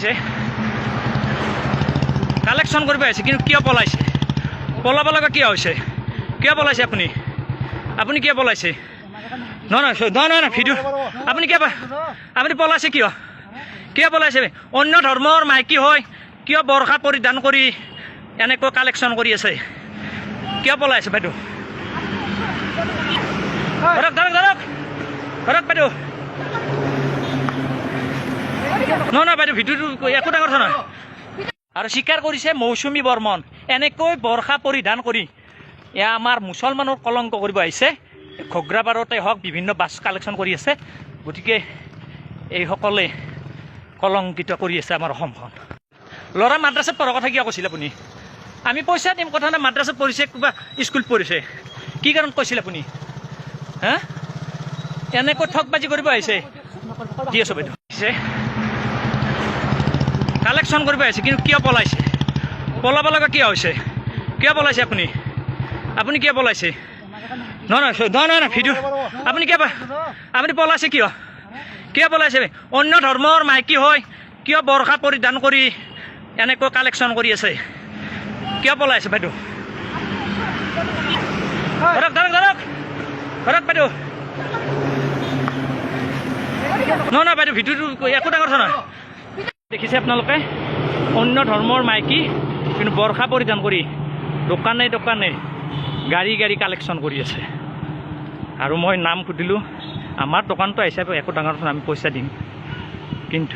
দেখিছে কালেকশন কৰিব আহিছে কিন্তু কিয় পলাইছে পলাব লগা কিয় হৈছে কিয় পলাইছে আপুনি কিয় পলাইছে নহয় ভিডিঅ' আপুনি পলাইছে কিয় পলাইছে অন্য ধৰ্মৰ মাইকী হয় কিয় বৰষা পৰিধান কৰি এনেকৈ কালেকশ্যন কৰি আছে কিয় পলাইছে বাইদেউ ধৰক বাইদেউ নহয় বাইদেউ ভিডিঅ'টো একো ডাঙৰ কথা নহয় আৰু স্বীকাৰ কৰিছে মৌচুমী বৰ্মন এনেকৈ বৰষা পৰিধান কৰি এয়া আমাৰ মুছলমানৰ কলংক কৰিব আহিছে ঘগ্ৰাবাৰতে হওক বিভিন্ন বাছ কালেকশ্যন কৰি আছে গতিকে এইসকলে কলংকিত কৰি আছে আমাৰ অসমখন ল'ৰা মাদ্ৰাছাত পঢ়াৰ কথা কিয় কৈছিল আপুনি আমি পইচা দিম কথা নাই মাদ্ৰাছাত পঢ়িছে কিবা স্কুল পঢ়িছে কি কাৰণত কৈছিল আপুনি হা এনেকৈ ঠগবাজি কৰিব আহিছে দি আছোঁ বাইদেউ কালেকশ্যন কৰিব আহিছে কিন্তু কিয় পলাইছে পলাব লগা কিয় হৈছে কিয় পলাইছে আপুনি কিয় পলাইছে নহয় ভিডিঅ' আপুনি পলাইছে কিয় পলাইছে অন্য ধৰ্মৰ মাইকী হয় কিয় বৰষা পৰিধান কৰি এনেকৈ কালেকশ্যন কৰি আছে কিয় পলাইছে বাইদেউ ধৰক বাইদেউ নহয় বাইদেউ ভিডিঅ'টো একো ডাঙৰ কথা নহয় দেখিছে আপোনালোকে অন্য ধৰ্মৰ মাইকী কিন্তু বৰষা পৰিধান কৰি দোকানে গাড়ী কালেকশ্যন কৰি আছে আৰু মই নাম সুধিলোঁ আমাৰ দোকানটো হিচাপে একো ডাঙৰ কথা আমি পইচা দিম কিন্তু